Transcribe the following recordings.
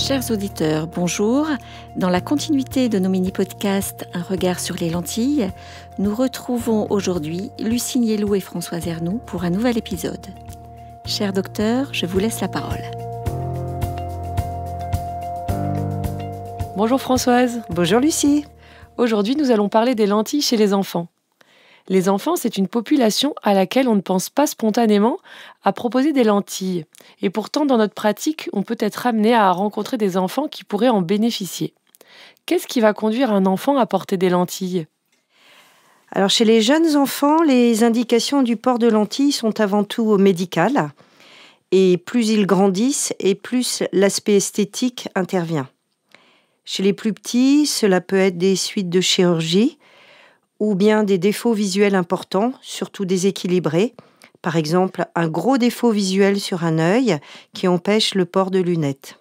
Chers auditeurs, bonjour. Dans la continuité de nos mini-podcasts Un regard sur les lentilles, nous retrouvons aujourd'hui Lucie Niellou et Françoise Ernoult pour un nouvel épisode. Cher docteur, je vous laisse la parole. Bonjour Françoise. Bonjour Lucie. Aujourd'hui, nous allons parler des lentilles chez les enfants. Les enfants, c'est une population à laquelle on ne pense pas spontanément à proposer des lentilles. Et pourtant, dans notre pratique, on peut être amené à rencontrer des enfants qui pourraient en bénéficier. Qu'est-ce qui va conduire un enfant à porter des lentilles ? Alors chez les jeunes enfants, les indications du port de lentilles sont avant tout médicales. Et plus ils grandissent, et plus l'aspect esthétique intervient. Chez les plus petits, cela peut être des suites de chirurgie, ou bien des défauts visuels importants, surtout déséquilibrés. Par exemple, un gros défaut visuel sur un œil qui empêche le port de lunettes.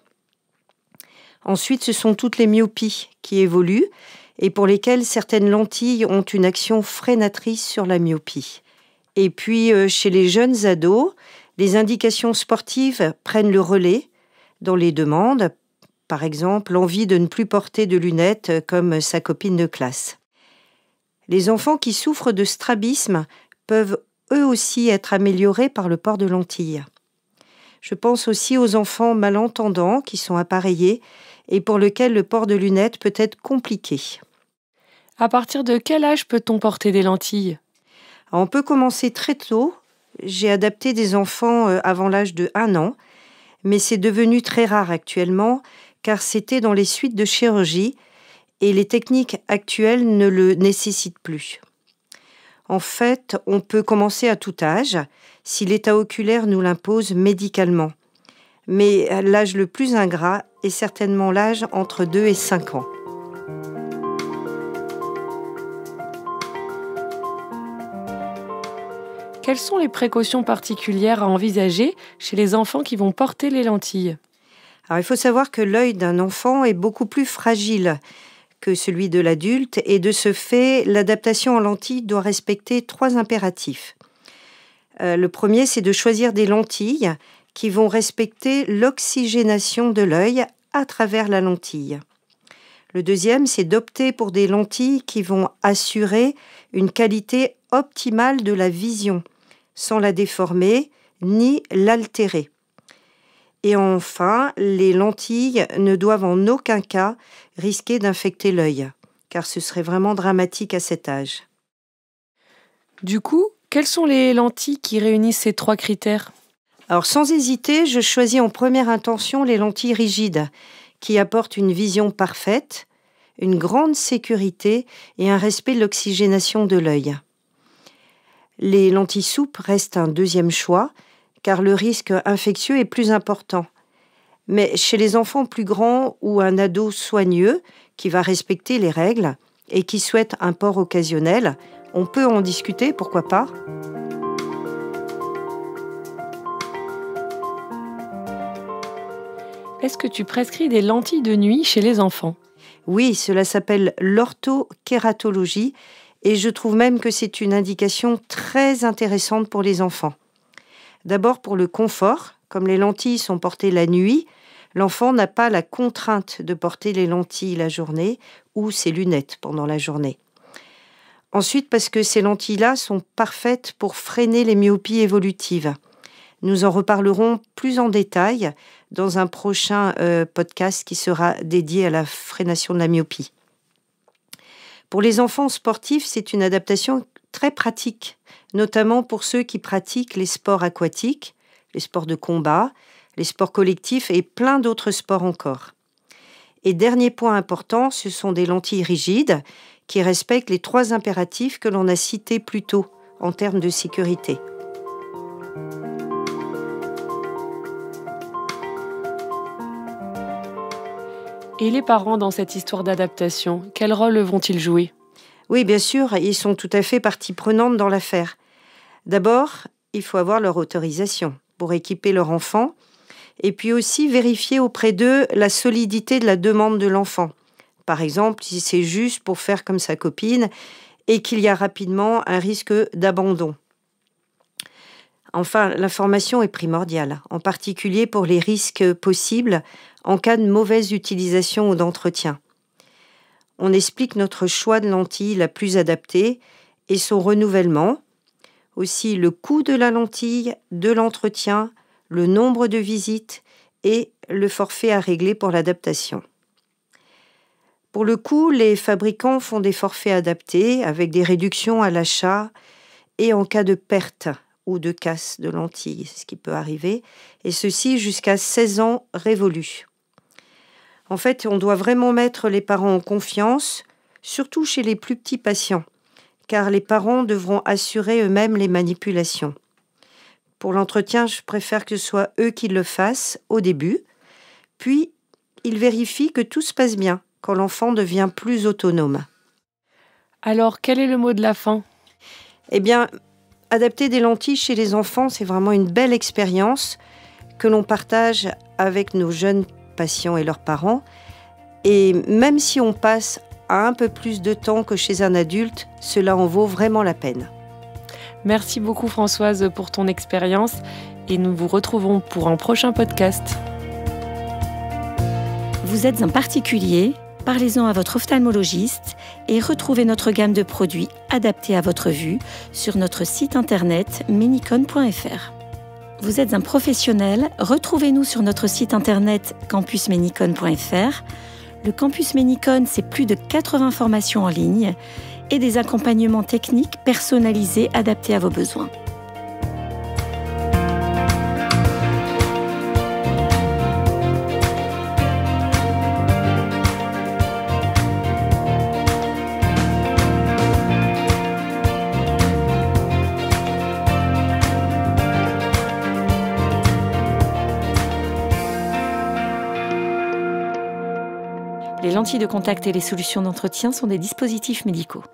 Ensuite, ce sont toutes les myopies qui évoluent et pour lesquelles certaines lentilles ont une action freinatrice sur la myopie. Et puis, chez les jeunes ados, les indications sportives prennent le relais dans les demandes. Par exemple, l'envie de ne plus porter de lunettes comme sa copine de classe. Les enfants qui souffrent de strabisme peuvent eux aussi être améliorés par le port de lentilles. Je pense aussi aux enfants malentendants qui sont appareillés et pour lesquels le port de lunettes peut être compliqué. À partir de quel âge peut-on porter des lentilles ? On peut commencer très tôt. J'ai adapté des enfants avant l'âge de 1 an, mais c'est devenu très rare actuellement car c'était dans les suites de chirurgie et les techniques actuelles ne le nécessitent plus. En fait, on peut commencer à tout âge, si l'état oculaire nous l'impose médicalement. Mais l'âge le plus ingrat est certainement l'âge entre 2 et 5 ans. Quelles sont les précautions particulières à envisager chez les enfants qui vont porter les lentilles ? Alors, il faut savoir que l'œil d'un enfant est beaucoup plus fragile que celui de l'adulte et de ce fait, l'adaptation en lentilles doit respecter 3 impératifs. Le premier, c'est de choisir des lentilles qui vont respecter l'oxygénation de l'œil à travers la lentille. Le deuxième, c'est d'opter pour des lentilles qui vont assurer une qualité optimale de la vision, sans la déformer ni l'altérer. Et enfin, les lentilles ne doivent en aucun cas risquer d'infecter l'œil, car ce serait vraiment dramatique à cet âge. Du coup, quelles sont les lentilles qui réunissent ces 3 critères ? Alors sans hésiter, je choisis en première intention les lentilles rigides, qui apportent une vision parfaite, une grande sécurité et un respect de l'oxygénation de l'œil. Les lentilles souples restent un deuxième choix, car le risque infectieux est plus important. Mais chez les enfants plus grands ou un ado soigneux qui va respecter les règles et qui souhaite un port occasionnel, on peut en discuter, pourquoi pas. Est-ce que tu prescris des lentilles de nuit chez les enfants ? Oui, cela s'appelle l'orthokératologie et je trouve même que c'est une indication très intéressante pour les enfants. D'abord pour le confort, comme les lentilles sont portées la nuit, l'enfant n'a pas la contrainte de porter les lentilles la journée ou ses lunettes pendant la journée. Ensuite parce que ces lentilles-là sont parfaites pour freiner les myopies évolutives. Nous en reparlerons plus en détail dans un prochain podcast qui sera dédié à la freination de la myopie. Pour les enfants sportifs, c'est une adaptation très pratique, notamment pour ceux qui pratiquent les sports aquatiques, les sports de combat, les sports collectifs et plein d'autres sports encore. Et dernier point important, ce sont des lentilles rigides qui respectent les 3 impératifs que l'on a cités plus tôt en termes de sécurité. Et les parents dans cette histoire d'adaptation, quel rôle vont-ils jouer ? Oui, bien sûr, ils sont tout à fait partie prenante dans l'affaire. D'abord, il faut avoir leur autorisation pour équiper leur enfant et puis aussi vérifier auprès d'eux la solidité de la demande de l'enfant. Par exemple, si c'est juste pour faire comme sa copine et qu'il y a rapidement un risque d'abandon. Enfin, l'information est primordiale, en particulier pour les risques possibles en cas de mauvaise utilisation ou d'entretien. On explique notre choix de lentille la plus adaptée et son renouvellement, aussi le coût de la lentille, de l'entretien, le nombre de visites et le forfait à régler pour l'adaptation. Pour le coût, les fabricants font des forfaits adaptés avec des réductions à l'achat et en cas de perte ou de casse de lentilles, c'est ce qui peut arriver, et ceci jusqu'à 16 ans révolus. En fait, on doit vraiment mettre les parents en confiance, surtout chez les plus petits patients, car les parents devront assurer eux-mêmes les manipulations. Pour l'entretien, je préfère que ce soit eux qui le fassent au début, puis ils vérifient que tout se passe bien quand l'enfant devient plus autonome. Alors, quel est le mot de la fin ? Eh bien, adapter des lentilles chez les enfants, c'est vraiment une belle expérience que l'on partage avec nos jeunes patients et leurs parents. Et même si on passe un peu plus de temps que chez un adulte, cela en vaut vraiment la peine. Merci beaucoup Françoise pour ton expérience et nous vous retrouvons pour un prochain podcast. Vous êtes un particulier ? Parlez-en à votre ophtalmologiste et retrouvez notre gamme de produits adaptés à votre vue sur notre site internet menicon.fr. Vous êtes un professionnel, retrouvez-nous sur notre site internet campusmenicon.fr. Le Campus Menicon, c'est plus de 80 formations en ligne et des accompagnements techniques personnalisés adaptés à vos besoins. Les lentilles de contact et les solutions d'entretien sont des dispositifs médicaux.